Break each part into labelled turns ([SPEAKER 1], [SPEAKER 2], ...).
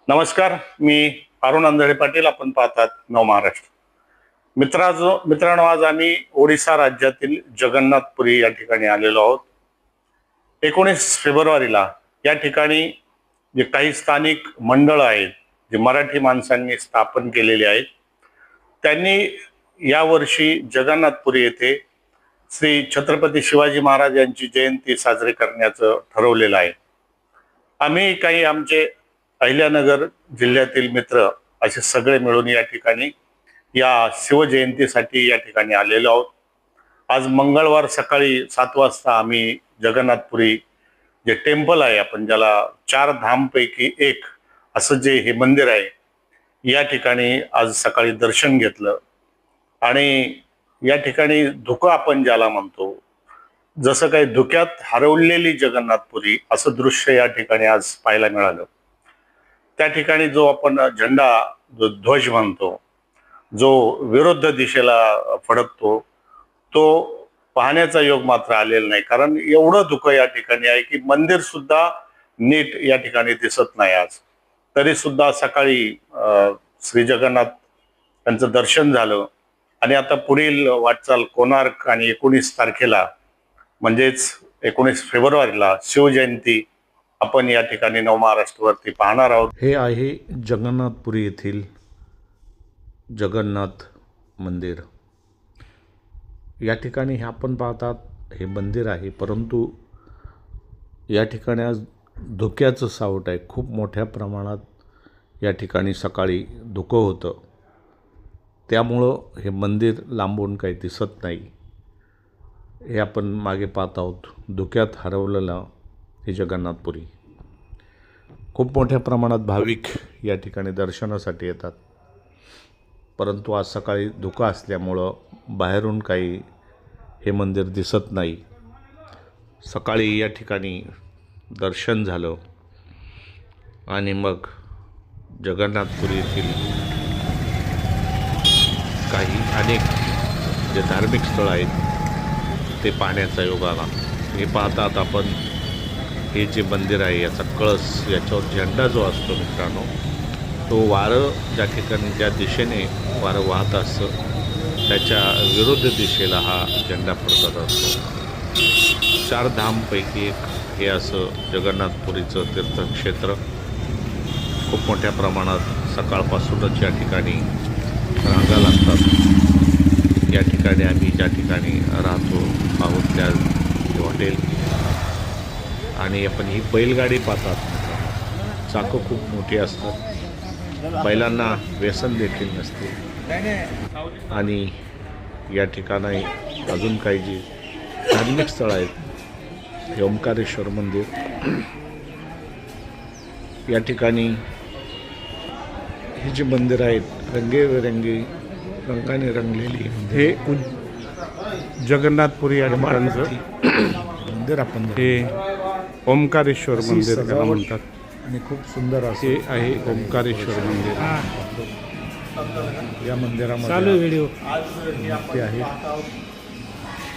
[SPEAKER 1] नमस्कार. मी अरुण आंधळे पाटील. आपण पाहतात नवमहाराष्ट्र. मित्रांनो, आज आम्ही ओडिसा राज्यातील जगन्नाथपुरी या ठिकाणी आलेलो आहोत. 19 फेब्रुवारीला या ठिकाणी जे काही स्थानिक मंडळ आहेत, जे मराठी माणसांनी स्थापन केलेले आहेत, त्यांनी यावर्षी जगन्नाथपुरी येथे श्री छत्रपती शिवाजी महाराज यांची जयंती साजरी करण्याचं ठरवलेलं आहे. आम्ही काही आमचे अहिल्यानगर जिल्ह्यातील मित्र असे सगळे मिळून या ठिकाणी या शिवजयंतीसाठी या ठिकाणी आलेलो आहोत. आज मंगळवार सकाळी 7 वाजता आम्ही जगन्नाथपुरी जे टेम्पल आहे, आपण ज्याला 4 धामपैकी एक असं जे हे मंदिर आहे, या ठिकाणी आज सकाळी दर्शन घेतलं. आणि या ठिकाणी धुकं आपण ज्याला म्हणतो, जसं काही धुक्यात हरवलेली जगन्नाथपुरी असं दृश्य या ठिकाणी आज पाहायला मिळालं. त्या ठिकाणी जो आपण झेंडा, जो ध्वज म्हणतो, जो विरुद्ध दिशेला फडकतो, तो पाहण्याचा योग मात्र आलेला नाही. कारण एवढं धुकं या ठिकाणी आहे की मंदिर सुद्धा नीट या ठिकाणी दिसत नाही आज. तरी सुद्धा सकाळी श्री जगन्नाथ यांचं दर्शन झालं. आणि आता पुढील वाटचाल कोणार्क आणि 19 तारखेला म्हणजेच 19 फेब्रुवारीला शिवजयंती आपण या ठिकाणी नवमहाराष्ट्रवरती पाहणार आहोत.
[SPEAKER 2] हे आहे जगन्नाथपुरी येथील जगन्नाथ मंदिर. या ठिकाणी हे आपण पाहतात हे मंदिर आहे, परंतु या ठिकाणी आज धुक्याचं सावट आहे. खूप मोठ्या प्रमाणात या ठिकाणी सकाळी धुकं होतं, त्यामुळं हे मंदिर लांबून काही दिसत नाही. हे आपण मागे पाहत आहोत, धुक्यात हरवलेलं हे जगन्नाथपुरी. खूप मोठ्या प्रमाणात भाविक या ठिकाणी दर्शनासाठी येतात, परंतु आज सकाळी धुकं असल्यामुळं बाहेरून काही हे मंदिर दिसत नाही. सकाळी या ठिकाणी दर्शन झालं आणि मग जगन्नाथपुरी येथील काही अनेक जे धार्मिक स्थळं आहेत ते पाहण्याचा योग आला. हे पाहतात आपण, हे जे मंदिर आहे याचा कळस, याच्यावर झेंडा जो असतो मित्रांनो, तो वारं ज्या ठिकाणी ज्या दिशेने वारं वाहत असतं त्याच्या विरुद्ध दिशेला हा झेंडा फडकत असतो. 4 धामपैकी एक हे असं जगन्नाथपुरीचं तीर्थक्षेत्र. खूप मोठ्या प्रमाणात सकाळपासूनच या ठिकाणी रांगा लागतात. या ठिकाणी आम्ही ज्या ठिकाणी राहतो आहोत त्या हॉटेल, आणि आपण ही बैलगाडी पाहतात. चाकं खूप मोठी असतात, बैलांना व्यसन देखील नसते. आणि या ठिकाणी अजून काही जी धार्मिक स्थळं आहेत, हे ओंकारेश्वर मंदिर. या ठिकाणी ही जी मंदिर आहेत रंगीबेरंगी रंगाने रंगलेली,
[SPEAKER 3] हे जगन्नाथपुरी या ठिकाणचं
[SPEAKER 2] मंदिर आपण
[SPEAKER 3] हे ओंकारेश्वर मंदिर त्याला म्हणतात.
[SPEAKER 2] आणि खूप सुंदर असे
[SPEAKER 3] हे आहे ओंकारेश्वर मंदिर.
[SPEAKER 2] या मंदिरामध्ये
[SPEAKER 3] चालू व्हिडिओ
[SPEAKER 2] मूर्ती आहे.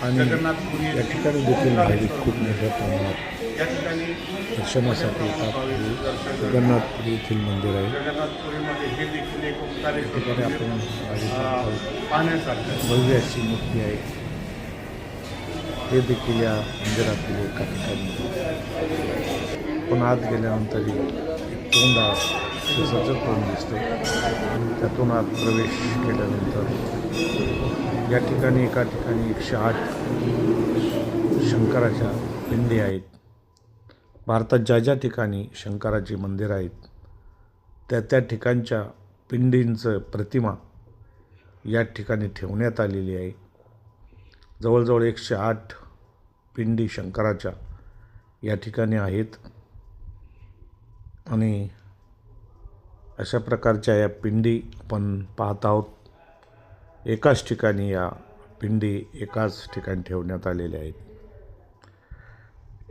[SPEAKER 2] आणि या ठिकाणी देखील भाविक खूप मोठ्या प्रमाणात दर्शनासाठी येतात. हे जगन्नाथपुरी येथील मंदिर आहे. या ठिकाणी आपण भव्य अशी मूर्ती आहे. हे देखील या मंदिरातील एका ठिकाणी पण आत गेल्यानंतर एक तोंड सजग तोंड दिसते. त्या तोंडात प्रवेश केल्यानंतर या ठिकाणी एका ठिकाणी 108 शंकराच्या पिंडी आहेत. भारतात ज्या ज्या ठिकाणी शंकराची मंदिरं आहेत त्या त्या ठिकाणच्या पिंडींचं प्रतिमा या ठिकाणी ठेवण्यात आलेली आहे. जवळजवळ 108 पिंडी शंकराच्या या ठिकाणी आहेत. आणि अशा प्रकारच्या या पिंडी आपण पाहत आहोत. एकाच ठिकाणी या पिंडी एकाच ठिकाणी ठेवण्यात आलेल्या आहेत.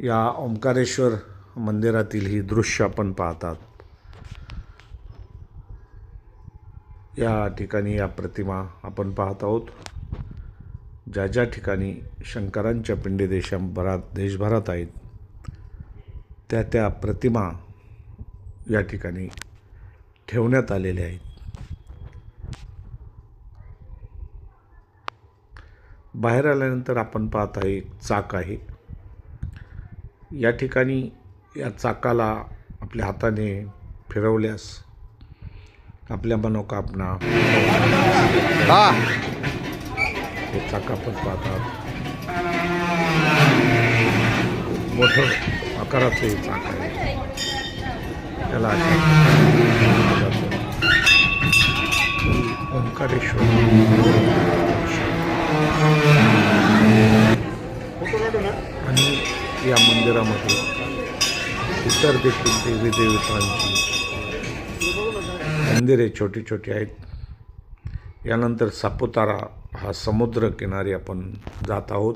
[SPEAKER 2] या ओंकारेश्वर मंदिरातील ही दृश्य आपण पाहतात. या ठिकाणी या प्रतिमा आपण पाहत आहोत. ज्या ज्या ठिकाणी शंकरांच्या पिंडी देशभरात आहेत त्या त्या प्रतिमा या ठिकाणी ठेवण्यात आलेले आहेत. बाहेर आल्यानंतर आपण पाहत आहे एक चाक आहे. या ठिकाणी या चाकाला आपल्या हाताने फिरवल्यास आपल्या मनोकामना हे चाक आपण पाहतात. मोठं आकाराचं हे चाक आहे. त्याला ओंकारेश्वर आणि या मंदिरामध्ये इतर देखील देवी देवतांची मंदिरे छोटी छोटी आहेत. यानंतर सापुतारा हा समुद्र किनारी आपण जात आहोत.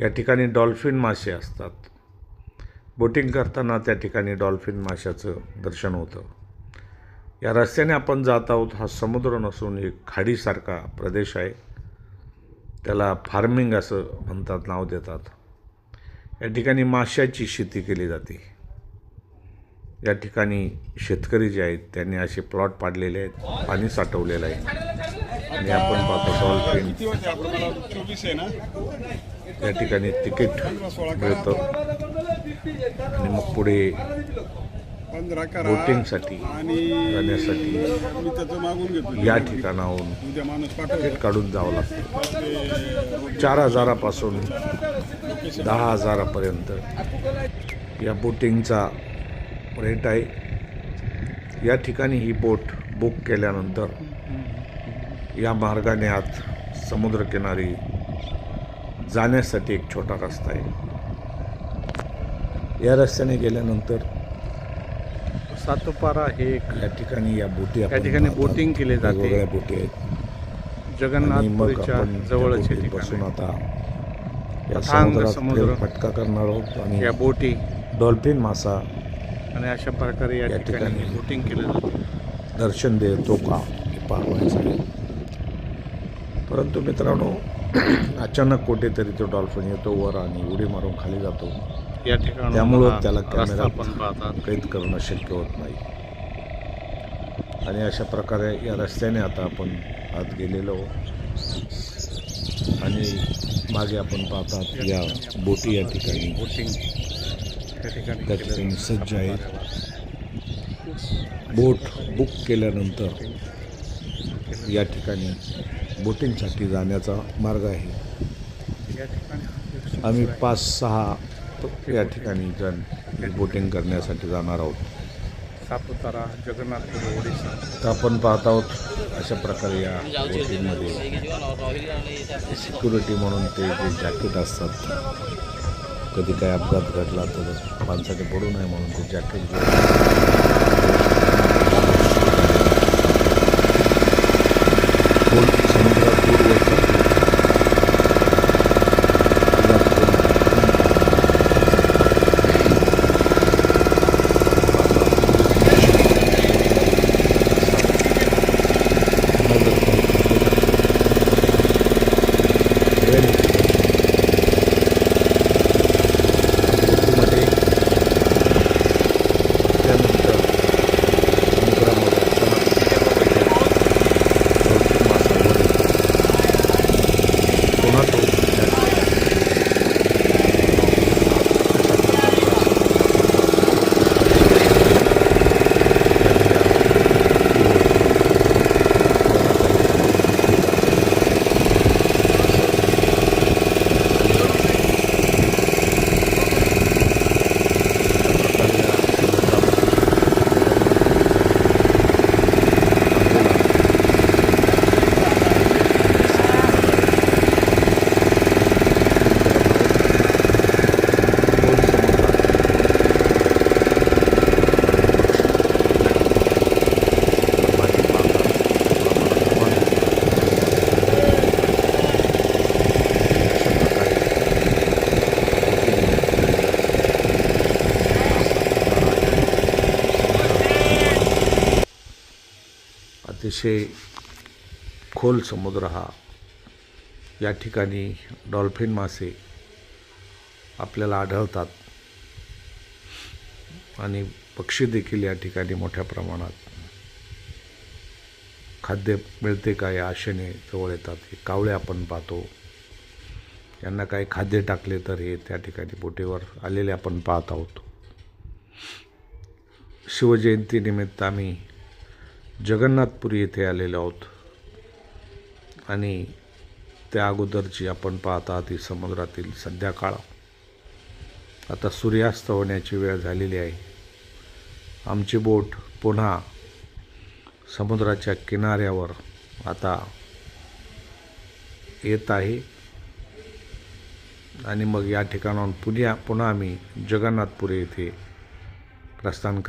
[SPEAKER 2] या ठिकाणी डॉल्फिन मासे असतात. बोटिंग करताना त्या ठिकाणी डॉल्फिन माशाचं दर्शन होतं. या रस्त्याने आपण जात आहोत. हा समुद्र नसून एक खाडीसारखा प्रदेश आहे. त्याला फार्मिंग असं म्हणतात, नाव देतात. या ठिकाणी माशाची शेती केली जाते. या ठिकाणी शेतकरी जे आहेत त्यांनी असे प्लॉट पाडलेले आहेत, पाणी साठवलेलं आहे आणि आपण पाहतो डॉल्फिन. या ठिकाणी तिकीट मिळतं आणि मग पुढे बोटिंगसाठी जाण्यासाठी या ठिकाणाहून तिकीट काढून जावं लागतं. 4,000 पासून 10,000 पर्यंत या बोटिंगचा रेट आहे. या ठिकाणी ही बोट बुक केल्यानंतर या मार्गाने आत समुद्रकिनारी जाण्यासाठी एक छोटा रस्ता आहे. या रस्त्याने गेल्यानंतर
[SPEAKER 3] सातोपारा हे एक
[SPEAKER 2] या ठिकाणी या बोटी
[SPEAKER 3] या ठिकाणी बोटिंग केले जाते.
[SPEAKER 2] वेगवेगळ्या बोटी आहेत.
[SPEAKER 3] जगन्नाथपुरीच्या जवळच हे
[SPEAKER 2] बसून
[SPEAKER 3] ठिकाण
[SPEAKER 2] आता या
[SPEAKER 3] अथांग
[SPEAKER 2] समुद्रात
[SPEAKER 3] समुद्र.
[SPEAKER 2] फेरफटका करणार आहोत आणि
[SPEAKER 3] या बोटी
[SPEAKER 2] डॉल्फिन मासा
[SPEAKER 3] आणि अशा प्रकारे या ठिकाणी बोटिंग केलं जातं.
[SPEAKER 2] दर्शन देतो का हे पाहायचं आहे. परंतु मित्रांनो, अचानक कुठेतरी तो डॉल्फिन येतो वर आणि उडी मारून खाली जातो.
[SPEAKER 3] या ठिकाणी
[SPEAKER 2] त्यामुळं त्याला
[SPEAKER 3] रस्ता
[SPEAKER 2] कॅमेरा
[SPEAKER 3] पण पाहतात.
[SPEAKER 2] कैद करणं शक्य होत नाही. आणि अशा प्रकारे या रस्त्याने आता आपण आत गेलेलो आणि मागे आपण पाहतात या बोटी या ठिकाणी
[SPEAKER 3] बोटिंग या ठिकाणी
[SPEAKER 2] त्या ठिकाणी सज्ज आहेत. बोट बुक केल्यानंतर या ठिकाणी बोटिंगसाठी जाण्याचा मार्ग आहे.
[SPEAKER 3] या ठिकाणी
[SPEAKER 2] आम्ही 5-6 या ठिकाणी बोटिंग करण्यासाठी जाणार आहोत.
[SPEAKER 3] सापुतारा, जगन्नाथपुरी, ओडिशा.
[SPEAKER 2] तर आपण पाहत आहोत अशा प्रकारे या बोटिंगमध्ये सिक्युरिटी म्हणून ते जे जॅकेट असतात, कधी काय अपघात घडला तर माणसाने पडू नये म्हणून ते जॅकेट समुद्रात दूरवर अतिशय खोल समुद्र हा. या ठिकाणी डॉल्फिन मासे आपल्याला आढळतात आणि पक्षी देखील या ठिकाणी मोठ्या प्रमाणात खाद्य मिळते का या आशेने जवळ येतात. हे कावळे आपण पाहतो, यांना काही खाद्य टाकले तर हे त्या ठिकाणी बोटीवर आलेले आपण पाहत आहोत. शिवजयंतीनिमित्त आम्ही जगन्नाथपुरी येथे आलेलो आहोत आणि त्या अगोदरची आपण पाहत आहात ही समुद्रातील संध्याकाळ. आता सूर्यास्त होण्याची वेळ झालेली आहे. आमची बोट पुन्हा समुद्राच्या किनाऱ्यावर आता येत आहे आणि मग या ठिकाणाहून पुन्हा आम्ही जगन्नाथपुरी येथे प्रस्थान